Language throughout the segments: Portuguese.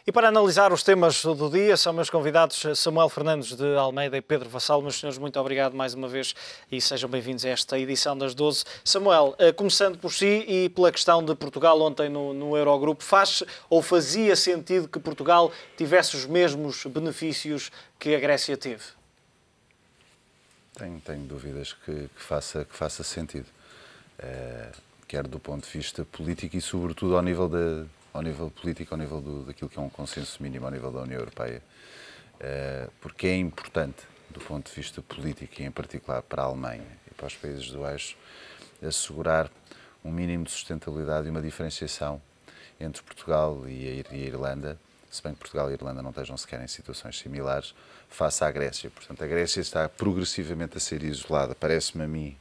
E para analisar os temas do dia, são meus convidados Samuel Fernandes de Almeida e Pedro Vassalo. Meus senhores, muito obrigado mais uma vez e sejam bem-vindos a esta edição das 12. Samuel, começando por si e pela questão de Portugal ontem no Eurogrupo, faz ou fazia sentido que Portugal tivesse os mesmos benefícios que a Grécia teve? Tenho dúvidas que faça sentido, quer do ponto de vista político e sobretudo ao nível político, ao nível daquilo que é um consenso mínimo ao nível da União Europeia, porque é importante do ponto de vista político e em particular para a Alemanha e para os países do eixo assegurar um mínimo de sustentabilidade e uma diferenciação entre Portugal e a Irlanda, se bem que Portugal e a Irlanda não estejam sequer em situações similares, face à Grécia. Portanto, a Grécia está progressivamente a ser isolada, parece-me a mim,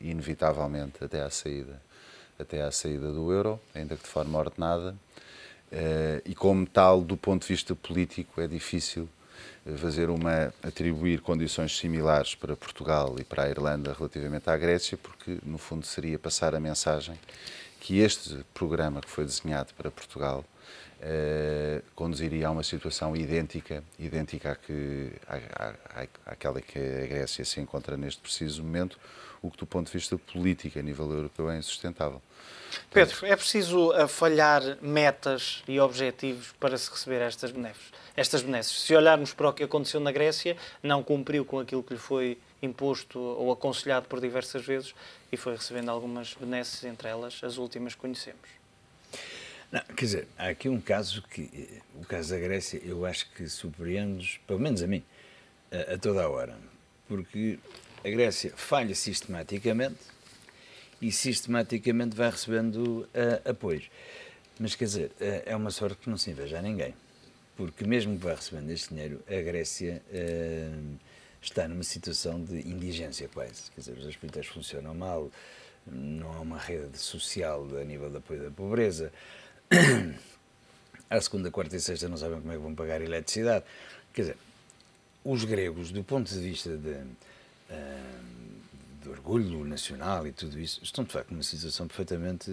inevitavelmente, até à saída do euro, ainda que de forma ordenada, e como tal, do ponto de vista político, é difícil atribuir condições similares para Portugal e para a Irlanda relativamente à Grécia, porque, no fundo, seria passar a mensagem que este programa que foi desenhado para Portugal conduziria a uma situação idêntica àquela que a Grécia se encontra neste preciso momento, o que do ponto de vista político a nível europeu é insustentável. Pedro, é preciso falhar metas e objetivos para se receber estas benesses? Se olharmos para o que aconteceu na Grécia, não cumpriu com aquilo que lhe foi imposto ou aconselhado por diversas vezes e foi recebendo algumas benesses, entre elas as últimas que conhecemos. Não, quer dizer, há aqui um caso o caso da Grécia, eu acho que surpreende-nos, pelo menos a mim, a toda a hora, porque a Grécia falha sistematicamente e sistematicamente vai recebendo apoios. Mas, quer dizer, é uma sorte que não se inveja a ninguém, porque mesmo que vá recebendo este dinheiro, a Grécia está numa situação de indigência quase. Quer dizer, os hospitais funcionam mal, não há uma rede social a nível de apoio da pobreza. À segunda, quarta e sexta não sabem como é que vão pagar a eletricidade. Quer dizer, os gregos, do ponto de vista de orgulho nacional e tudo isso, estão de facto numa situação perfeitamente,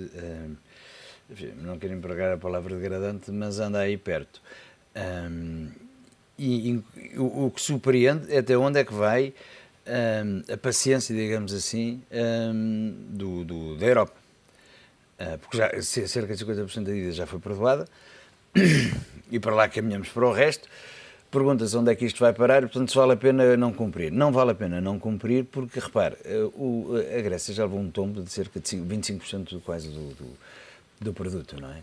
não quero empregar a palavra degradante, mas anda aí perto. O que surpreende é até onde é que vai a paciência, digamos assim, da Europa. Porque já cerca de 50% da dívida já foi perdoada e para lá caminhamos para o resto. Pergunta-se onde é que isto vai parar e, portanto, se vale a pena não cumprir. Não vale a pena não cumprir porque, repare, a Grécia já levou um tombo de cerca de 25% quase do produto, não é?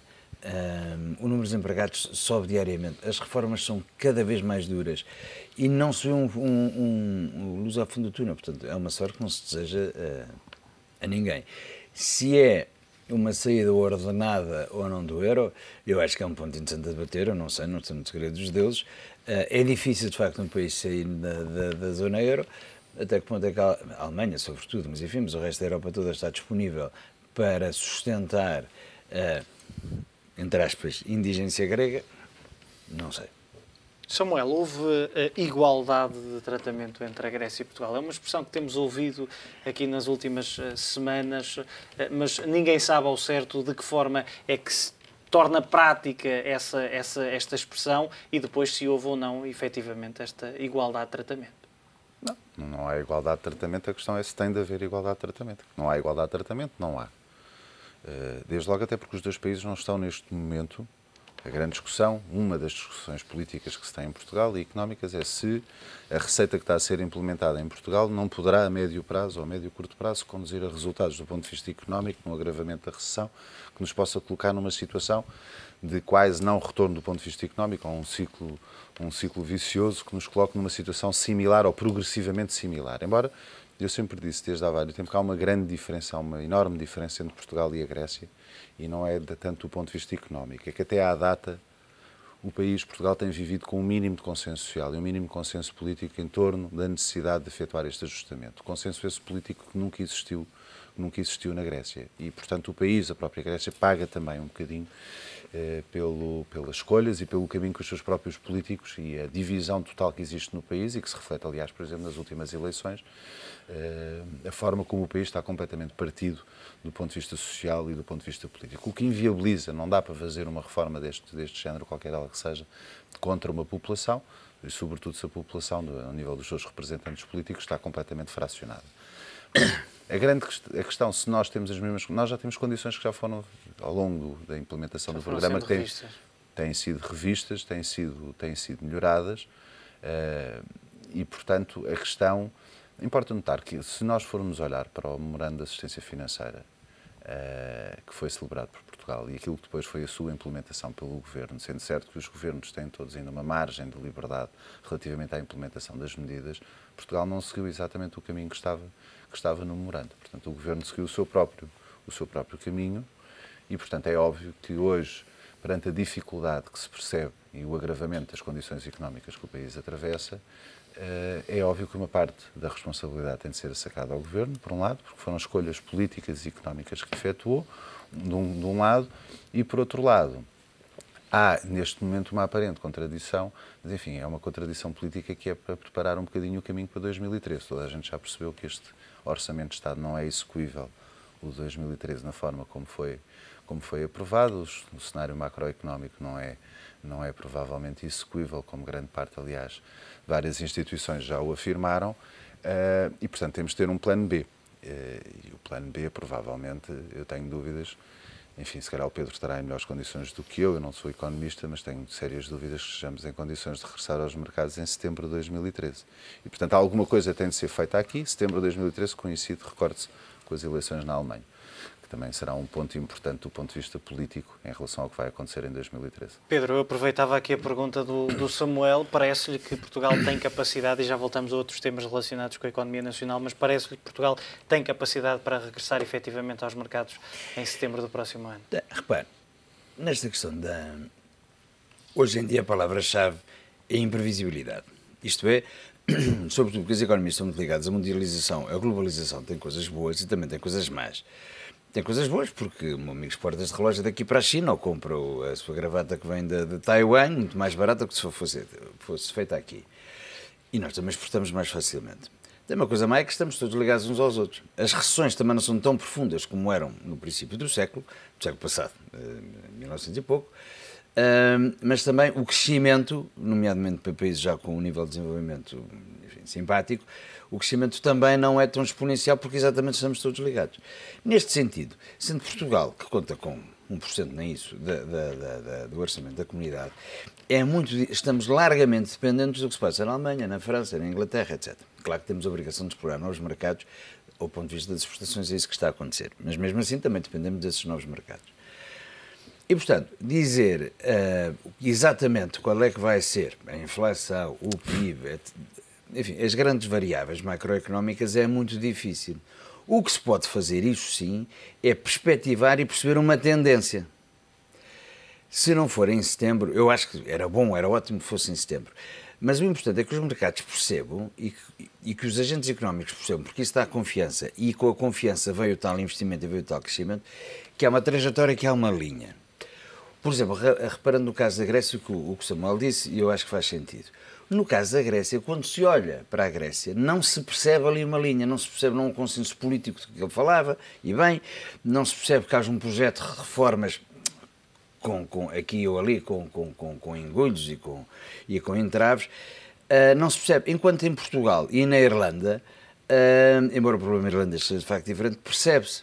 O número de desempregados sobe diariamente, as reformas são cada vez mais duras e não se vê luz ao fundo do túnel, portanto, é uma sorte que não se deseja a ninguém. Se é uma saída ordenada ou não do euro, eu acho que é um ponto interessante a debater, eu não sei, não estou no segredo dos deuses. É difícil, de facto, um país sair da zona euro, até que ponto é que a Alemanha, sobretudo, mas enfim, mas o resto da Europa toda está disponível para sustentar, entre aspas, indigência grega, não sei. Samuel, houve igualdade de tratamento entre a Grécia e Portugal? É uma expressão que temos ouvido aqui nas últimas semanas, mas ninguém sabe ao certo de que forma é que se torna prática esta expressão e depois se houve ou não, efetivamente, esta igualdade de tratamento. Não há igualdade de tratamento, a questão é se tem de haver igualdade de tratamento. Não há igualdade de tratamento, não há. Desde logo até porque os dois países não estão neste momento. A grande discussão, uma das discussões políticas que se tem em Portugal e económicas é se a receita que está a ser implementada em Portugal não poderá a médio prazo ou a médio curto prazo conduzir a resultados do ponto de vista económico, no agravamento da recessão, que nos possa colocar numa situação de quase não retorno do ponto de vista económico, ou um ciclo vicioso que nos coloque numa situação similar ou progressivamente similar. Embora, eu sempre disse desde há vários tempos que há uma grande diferença, há uma enorme diferença entre Portugal e a Grécia, e não é tanto do ponto de vista económico, é que até à data o país, Portugal, tem vivido com um mínimo de consenso social e um mínimo de consenso político em torno da necessidade de efetuar este ajustamento. Consenso esse político que nunca existiu nunca existiu na Grécia. E, portanto, o país, a própria Grécia, paga também um bocadinho pelas escolhas e pelo caminho que os seus próprios políticos e a divisão total que existe no país e que se reflete, aliás, por exemplo, nas últimas eleições, a forma como o país está completamente partido do ponto de vista social e do ponto de vista político. O que inviabiliza, não dá para fazer uma reforma deste género, qualquer ela que seja, contra uma população, e sobretudo se a população, ao nível dos seus representantes políticos, está completamente fracionada. A questão, se nós temos as mesmas... Nós já temos condições que já foram, ao longo da implementação do programa, que têm sido revistas, têm sido melhoradas, e, portanto, a questão... Importa notar que, se nós formos olhar para o Memorando de Assistência Financeira, que foi celebrado por Portugal, e aquilo que depois foi a sua implementação pelo Governo, sendo certo que os governos têm todos ainda uma margem de liberdade relativamente à implementação das medidas, Portugal não seguiu exatamente o caminho que estava no Memorando. Portanto, o Governo seguiu o seu próprio caminho e, portanto, é óbvio que hoje, perante a dificuldade que se percebe e o agravamento das condições económicas que o país atravessa, é óbvio que uma parte da responsabilidade tem de ser sacada ao Governo, por um lado, porque foram escolhas políticas e económicas que efetuou, de um lado, e por outro lado, há neste momento uma aparente contradição, mas enfim, é uma contradição política que é para preparar um bocadinho o caminho para 2013. Toda a gente já percebeu que este Orçamento de Estado não é execuível, o de 2013, na forma como foi aprovado, o cenário macroeconómico não é provavelmente execuível, como grande parte, aliás, várias instituições já o afirmaram, e, portanto, temos de ter um plano B. E o plano B, provavelmente, eu tenho dúvidas, enfim, se calhar o Pedro estará em melhores condições do que eu não sou economista, mas tenho sérias dúvidas que estejamos em condições de regressar aos mercados em setembro de 2013. E, portanto, alguma coisa tem de ser feita aqui. Setembro de 2013 coincide, recorde-se, com as eleições na Alemanha, que também será um ponto importante do ponto de vista político em relação ao que vai acontecer em 2013. Pedro, eu aproveitava aqui a pergunta do Samuel. Parece-lhe que Portugal tem capacidade, e já voltamos a outros temas relacionados com a economia nacional, mas parece-lhe que Portugal tem capacidade para regressar efetivamente aos mercados em setembro do próximo ano? Repare, nesta questão hoje em dia a palavra-chave é imprevisibilidade. Isto é, sobretudo porque as economias estão muito ligadas à mundialização, a globalização tem coisas boas e também tem coisas más. Tem coisas boas porque o meu amigo exporta este relógio daqui para a China ou compra a sua gravata que vem de Taiwan, muito mais barata que se fosse feita aqui. E nós também exportamos mais facilmente. Tem uma coisa má, é que estamos todos ligados uns aos outros. As recessões também não são tão profundas como eram no princípio do século passado, 1900 e pouco, mas também o crescimento, nomeadamente para países já com um nível de desenvolvimento, enfim, simpático, o crescimento também não é tão exponencial porque exatamente estamos todos ligados. Neste sentido, sendo Portugal, que conta com 1%, nem isso, do orçamento da comunidade, estamos largamente dependentes do que se passa na Alemanha, na França, na Inglaterra, etc. Claro que temos a obrigação de explorar novos mercados, ao ponto de vista das exportações, é isso que está a acontecer. Mas mesmo assim também dependemos desses novos mercados. E, portanto, dizer exatamente qual é que vai ser a inflação, o PIB, enfim, as grandes variáveis macroeconómicas é muito difícil. O que se pode fazer, isso sim, é perspectivar e perceber uma tendência. Se não for em setembro, eu acho que era ótimo que fosse em setembro, mas o importante é que os mercados percebam e que os agentes económicos percebam, porque isso dá confiança, e com a confiança veio o tal investimento e veio o tal crescimento, que há uma trajetória, que há uma linha. Por exemplo, reparando no caso da Grécia, o que o Samuel disse, e eu acho que faz sentido. No caso da Grécia, quando se olha para a Grécia, não se percebe ali uma linha, não se percebe um consenso político de que ele falava, e bem, não se percebe que haja um projeto de reformas aqui ou ali, com engulhos e com entraves, não se percebe. Enquanto em Portugal e na Irlanda, embora o problema irlandês seja de facto diferente, percebe-se.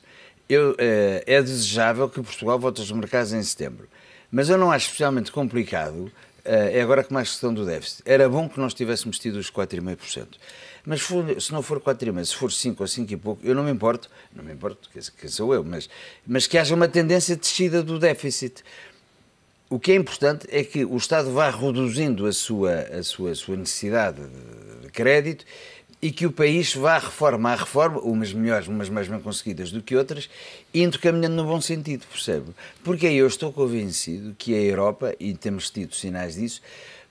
É desejável que Portugal volte aos mercados em setembro, mas eu não acho especialmente complicado. É agora que mais questão do déficit. Era bom que nós tivéssemos tido os 4,5%. Mas se não for 4,5%, se for 5 ou 5 e pouco, eu não me importo, que sou eu, mas que haja uma tendência de descida do déficit. O que é importante é que o Estado vá reduzindo a sua necessidade de crédito e que o país vá reforma a reforma, umas melhores, umas mais bem conseguidas do que outras, indo caminhando no bom sentido, percebe? Porque aí eu estou convencido que a Europa, e temos tido sinais disso,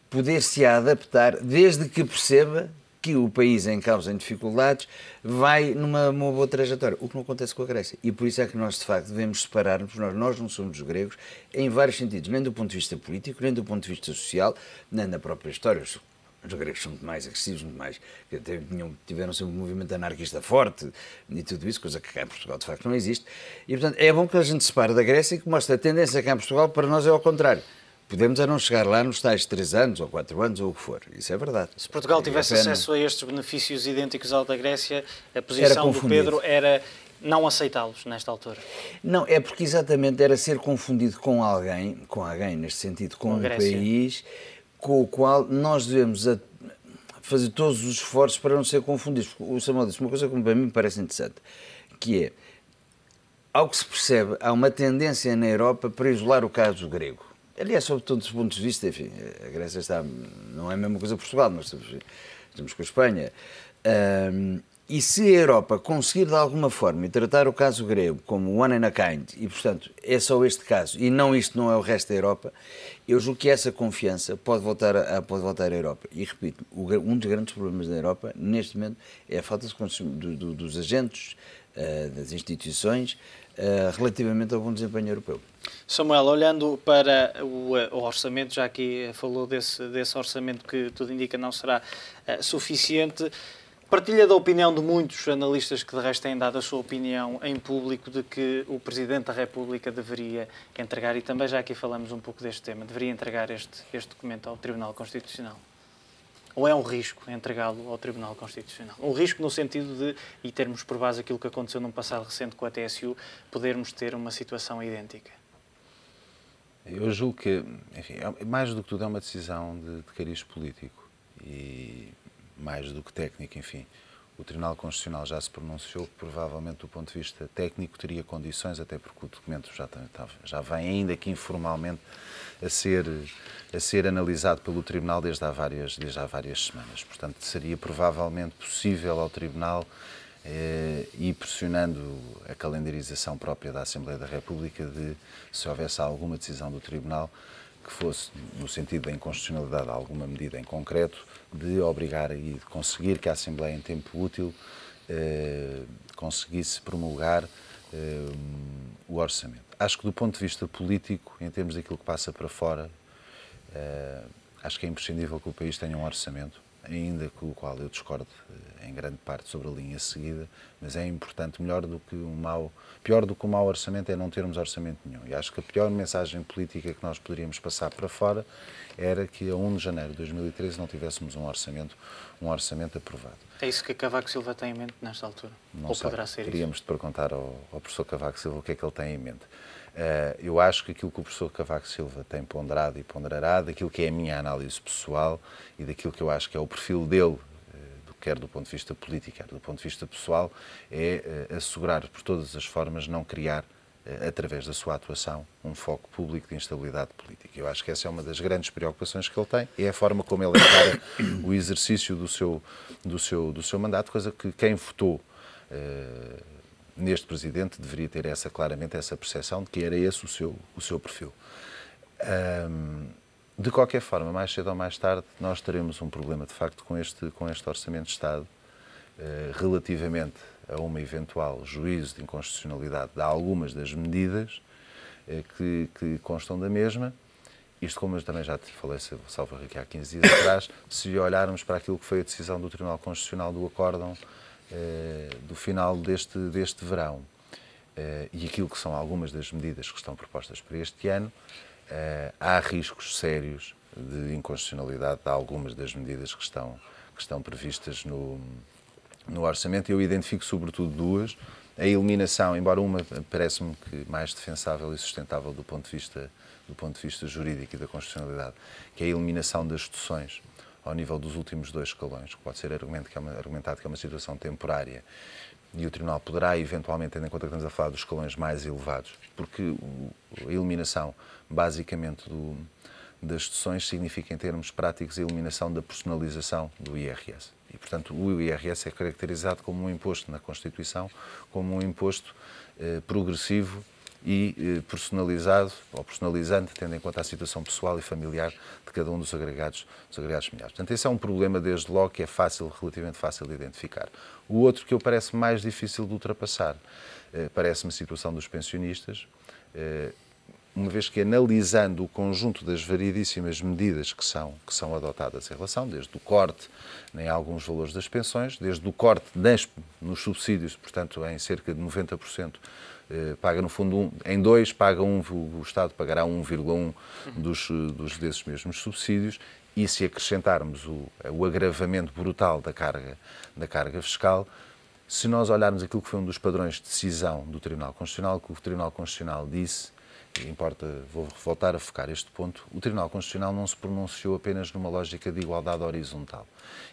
poder-se adaptar desde que perceba que o país em causa, em dificuldades, vai numa boa trajetória. O que não acontece com a Grécia. E por isso é que nós, de facto, devemos separar-nos. Nós não somos os gregos em vários sentidos, nem do ponto de vista político, nem do ponto de vista social, nem da própria história. Os gregos são muito mais agressivos, muito mais. Tiveram sempre um movimento anarquista forte e tudo isso, coisa que cá em Portugal, de facto, não existe. E, portanto, é bom que a gente separe da Grécia e que mostre a tendência cá em Portugal, para nós é ao contrário. Podemos a não chegar lá nos tais 3 anos ou 4 anos ou o que for. Isso é verdade. Se Portugal tivesse acesso a estes benefícios idênticos ao da Grécia, a posição do Pedro era não aceitá-los nesta altura. Não, é porque exatamente era ser confundido com alguém neste sentido, com um país com o qual nós devemos fazer todos os esforços para não ser confundidos. O Samuel disse uma coisa que para mim me parece interessante, que é, ao que se percebe, há uma tendência na Europa para isolar o caso grego. Aliás, sob todos os pontos de vista, enfim, a Grécia não é a mesma coisa que Portugal, nós estamos com a Espanha. E se a Europa conseguir de alguma forma tratar o caso grego como one in a kind, e portanto é só este caso, e não isto não é o resto da Europa, eu julgo que essa confiança pode voltar à Europa. E repito, um dos grandes problemas da Europa, neste momento, é a falta dos agentes, das instituições, relativamente ao bom desempenho europeu. Samuel, olhando para o orçamento, já aqui falou desse orçamento que tudo indica não será suficiente, partilha da opinião de muitos analistas que de resto têm dado a sua opinião em público de que o Presidente da República deveria entregar, e também já aqui falamos um pouco deste tema, deveria entregar este documento ao Tribunal Constitucional? Ou é um risco entregá-lo ao Tribunal Constitucional? Um risco no sentido de, e termos por base aquilo que aconteceu num passado recente com a TSU, podermos ter uma situação idêntica? Eu julgo que, enfim, mais do que tudo é uma decisão de cariz político e mais do que técnico, enfim. O Tribunal Constitucional já se pronunciou que provavelmente do ponto de vista técnico teria condições, até porque o documento já vem ainda que informalmente a ser analisado pelo Tribunal desde há várias semanas. Portanto, seria provavelmente possível ao Tribunal, e pressionando a calendarização própria da Assembleia da República, de, se houvesse alguma decisão do Tribunal que fosse no sentido da inconstitucionalidade de alguma medida em concreto, de obrigar e de conseguir que a Assembleia, em tempo útil, conseguisse promulgar o orçamento. Acho que do ponto de vista político, em termos daquilo que passa para fora, acho que é imprescindível que o país tenha um orçamento, ainda com o qual eu discordo em grande parte sobre a linha seguida, mas é importante, pior do que um mau orçamento é não termos orçamento nenhum. E acho que a pior mensagem política que nós poderíamos passar para fora era que a 1 de janeiro de 2013 não tivéssemos um orçamento aprovado. É isso que Cavaco Silva tem em mente nesta altura? Não ou sei, poderá ser teríamos de perguntar ao professor Cavaco Silva o que é que ele tem em mente. Eu acho que aquilo que o professor Cavaco Silva tem ponderado e ponderará, daquilo que é a minha análise pessoal e daquilo que eu acho que é o perfil dele, quer do ponto de vista político, quer do ponto de vista pessoal, é assegurar por todas as formas não criar, através da sua atuação, um foco público de instabilidade política. Eu acho que essa é uma das grandes preocupações que ele tem, e é a forma como ele encara o exercício do seu mandato, coisa que quem votou neste Presidente deveria ter claramente essa percepção de que era esse o seu perfil. De qualquer forma, mais cedo ou mais tarde, nós teremos um problema, de facto, com este Orçamento de Estado, relativamente a uma eventual juízo de inconstitucionalidade de algumas das medidas que constam da mesma. Isto, como eu também já te falei, salvo aqui há 15 dias atrás, se olharmos para aquilo que foi a decisão do Tribunal Constitucional do acórdão do final deste verão e aquilo que são algumas das medidas que estão propostas para este ano, há riscos sérios de inconstitucionalidade de algumas das medidas que estão previstas no orçamento. Eu identifico sobretudo duas. A eliminação, embora uma parece-me que mais defensável e sustentável do ponto de vista jurídico e da constitucionalidade, que é a eliminação das deduções ao nível dos últimos 2 escalões, que pode ser argumentado que é uma situação temporária, e o Tribunal poderá, eventualmente, tendo em conta que estamos a falar dos escalões mais elevados, porque a eliminação, basicamente, das deduções significa, em termos práticos, a eliminação da personalização do IRS. E, portanto, o IRS é caracterizado como um imposto na Constituição, como um imposto progressivo e personalizado ou personalizante, tendo em conta a situação pessoal e familiar de cada um dos agregados familiares. Portanto, esse é um problema, desde logo, que é relativamente fácil de identificar. O outro que eu parece mais difícil de ultrapassar, parece-me a situação dos pensionistas, uma vez que, analisando o conjunto das variedíssimas medidas que são adotadas em relação, desde o corte em alguns valores das pensões, desde o corte nos subsídios, portanto, em cerca de 90%, paga no fundo em 2, paga 1, o Estado pagará 1,1 desses mesmos subsídios, e se acrescentarmos o agravamento brutal da carga fiscal, se nós olharmos aquilo que foi um dos padrões de decisão do Tribunal Constitucional, que o Tribunal Constitucional disse, vou voltar a focar este ponto, o Tribunal Constitucional não se pronunciou apenas numa lógica de igualdade horizontal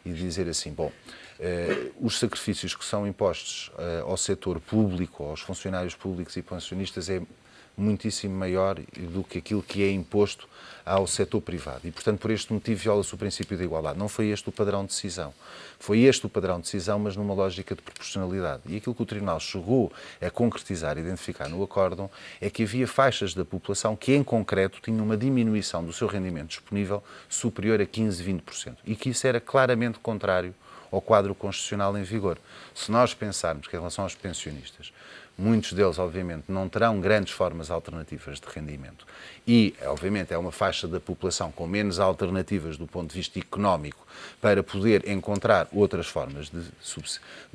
e dizer assim, os sacrifícios que são impostos ao setor público, aos funcionários públicos e pensionistas é muitíssimo maior do que aquilo que é imposto ao setor privado. E, portanto, por este motivo viola-se o princípio da igualdade. Não foi este o padrão de decisão. Foi este o padrão de decisão, mas numa lógica de proporcionalidade. E aquilo que o Tribunal chegou a concretizar, identificar no acórdão, é que havia faixas da população que, em concreto, tinham uma diminuição do seu rendimento disponível superior a 15, 20%. E que isso era claramente contrário ao quadro constitucional em vigor. Se nós pensarmos que, em relação aos pensionistas, muitos deles, obviamente, não terão grandes formas alternativas de rendimento e, obviamente, é uma faixa da população com menos alternativas do ponto de vista económico para poder encontrar outras formas de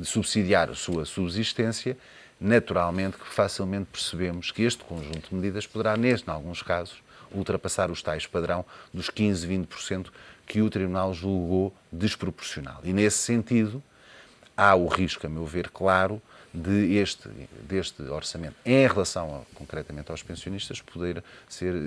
subsidiar a sua subsistência, naturalmente que facilmente percebemos que este conjunto de medidas poderá, em alguns casos, ultrapassar os tais padrão dos 15, 20% que o Tribunal julgou desproporcional. E, nesse sentido, há o risco, a meu ver, claro, deste orçamento, em relação concretamente aos pensionistas, poder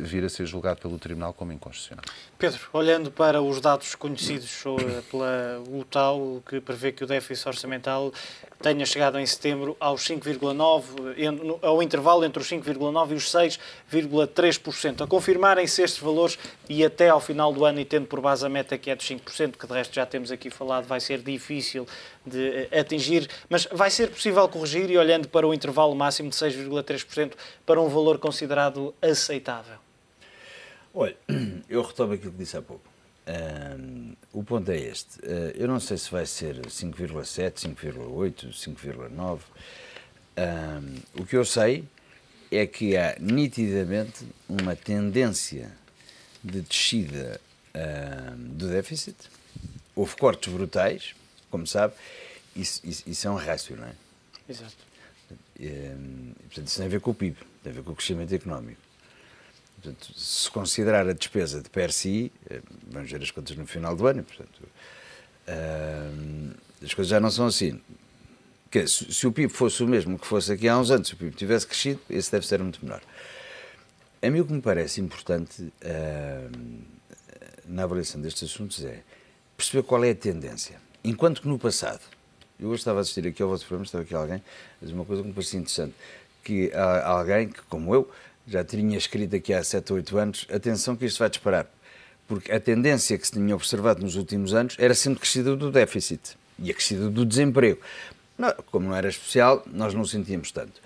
vir a ser julgado pelo Tribunal como inconstitucional. Pedro, olhando para os dados conhecidos pela UTAU, que prevê que o déficit orçamental tenha chegado em setembro aos 5,9%, ao intervalo entre os 5,9% e os 6,3%. A confirmarem-se estes valores e até ao final do ano, e tendo por base a meta que é dos 5%, que de resto já temos aqui falado, vai ser difícil de atingir, mas vai ser possível corrigir, e olhando para o intervalo máximo de 6,3% para um valor considerado aceitável? Olha, eu retomo aquilo que disse há pouco. O ponto é este. Eu não sei se vai ser 5,7, 5,8, 5,9. O que eu sei é que há nitidamente uma tendência de descida do déficit. Houve cortes brutais, como sabe, isso é um rácio, não é? Exato. Portanto, isso tem a ver com o PIB, tem a ver com o crescimento económico. Portanto, se considerar a despesa de per si, vamos ver as contas no final do ano, portanto, as coisas já não são assim. Se o PIB fosse o mesmo que fosse aqui há uns anos, se o PIB tivesse crescido, esse deve ser muito menor. A mim o que me parece importante na avaliação destes assuntos é perceber qual é a tendência. Enquanto que no passado, eu hoje estava a assistir aqui ao vosso programa, estava aqui alguém a dizer uma coisa que me parecia interessante, que há alguém que, como eu, já tinha escrito aqui há 7 ou 8 anos, atenção que isto vai disparar, porque a tendência que se tinha observado nos últimos anos era sempre crescida do déficit e a crescida do desemprego. Como não era especial, nós não o sentíamos tanto.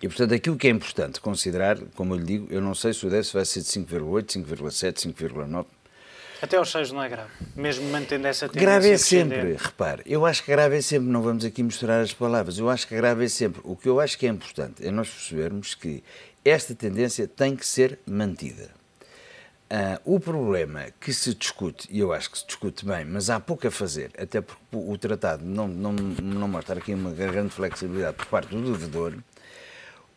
E, portanto, aquilo que é importante considerar, como eu lhe digo, eu não sei se o déficit vai ser de 5,8, 5,7, 5,9. Até aos 6 não é grave, mesmo mantendo essa tendência. Grave é sempre, repare, eu acho que grave é sempre, não vamos aqui misturar as palavras, eu acho que grave é sempre. O que eu acho que é importante é nós percebermos que esta tendência tem que ser mantida. O problema que se discute, e eu acho que se discute bem, mas há pouco a fazer, até porque o tratado não mostra aqui uma grande flexibilidade por parte do devedor,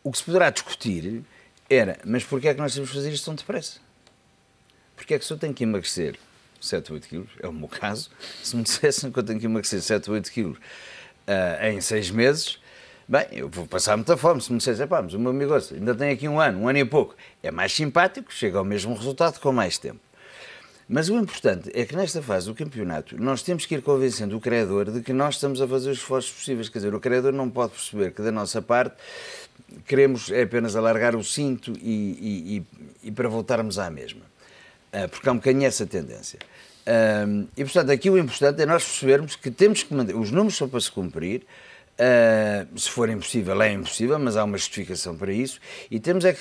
o que se poderá discutir era, mas porquê é que nós temos que fazer isto tão depressa? Porque é que se eu tenho que emagrecer 7 ou 8 quilos, é o meu caso, se me dissessem que eu tenho que emagrecer 7 ou 8 quilos em 6 meses, bem, eu vou passar muita fome. Se me dissessem, pá, mas o meu amigo ainda tem aqui um ano e pouco, é mais simpático, chega ao mesmo resultado com mais tempo. Mas o importante é que nesta fase do campeonato nós temos que ir convencendo o credor de que nós estamos a fazer os esforços possíveis. Quer dizer, o credor não pode perceber que da nossa parte queremos apenas alargar o cinto e para voltarmos à mesma. Porque há um bocadinho essa tendência. E, portanto, aqui o importante é nós percebermos que temos que manter, os números são para se cumprir, Se for impossível, é impossível, mas há uma justificação para isso. E temos é que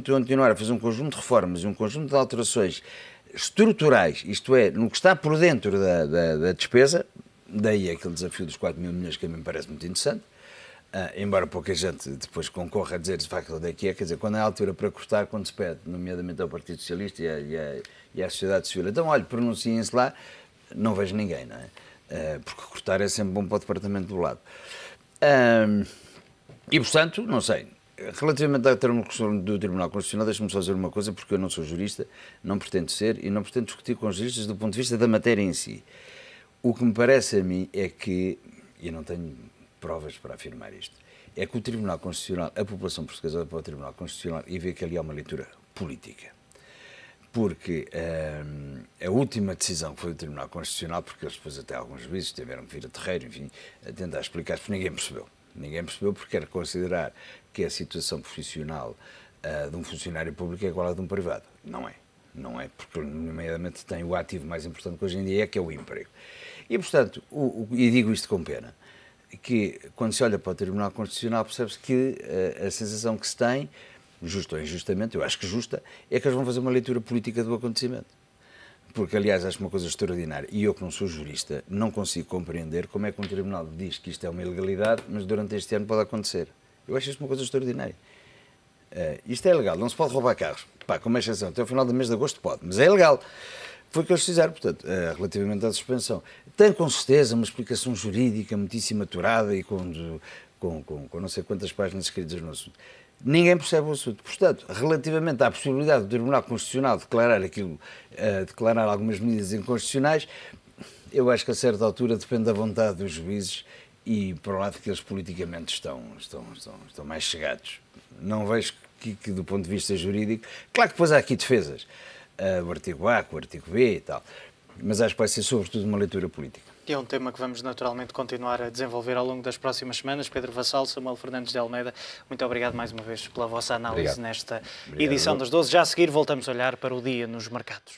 continuar a fazer um conjunto de reformas e um conjunto de alterações estruturais, isto é, no que está por dentro da despesa, daí aquele desafio dos 4 mil milhões que a mim me parece muito interessante, embora pouca gente depois concorra a dizer de facto onde é que é, quer dizer, quando é a altura para cortar, quando se pede, nomeadamente ao Partido Socialista e à sociedade civil, então, olha, pronunciem-se lá, não vejo ninguém, não é? Porque cortar é sempre bom para o departamento do lado. E, portanto, não sei, relativamente à termo do Tribunal Constitucional, deixe-me só dizer uma coisa, porque eu não sou jurista, não pretendo ser e não pretendo discutir com os juristas do ponto de vista da matéria em si. O que me parece a mim é que, e eu não tenho provas para afirmar isto, é que o Tribunal Constitucional, a população portuguesa vai para o Tribunal Constitucional e vê que ali há uma leitura política. Porque a última decisão que foi do Tribunal Constitucional, porque eles depois até alguns juízes tiveram que vir a terreiro, enfim, a tentar explicar, porque ninguém percebeu. Ninguém percebeu porque quer considerar que a situação profissional de um funcionário público é igual à de um privado. Não é. Não é, porque nomeadamente tem o ativo mais importante que hoje em dia, que é o emprego. E, portanto, e digo isto com pena, que quando se olha para o Tribunal Constitucional percebe-se que a sensação que se tem, justa ou injustamente, eu acho que justa, é que eles vão fazer uma leitura política do acontecimento. Porque, aliás, acho uma coisa extraordinária, e eu que não sou jurista, não consigo compreender como é que um tribunal diz que isto é uma ilegalidade, mas durante este ano pode acontecer. Eu acho isto uma coisa extraordinária. Isto é legal, não se pode roubar carros. Pá, como exceção, até o final do mês de agosto pode, mas é legal. Foi o que eles fizeram, portanto, relativamente à suspensão. Tem com certeza uma explicação jurídica muitíssimo aturada e com não sei quantas páginas escritas no assunto. Ninguém percebe o assunto. Portanto, relativamente à possibilidade do Tribunal Constitucional declarar algumas medidas inconstitucionais, eu acho que a certa altura depende da vontade dos juízes e, por um lado, que eles politicamente estão mais chegados. Não vejo que do ponto de vista jurídico, claro que depois há aqui defesas, o artigo A, o artigo B e tal, mas acho que vai ser sobretudo uma leitura política. E é um tema que vamos naturalmente continuar a desenvolver ao longo das próximas semanas. Pedro Vassalo, Samuel Fernandes de Almeida, muito obrigado mais uma vez pela vossa análise nesta edição das 12. Já a seguir voltamos a olhar para o dia nos mercados.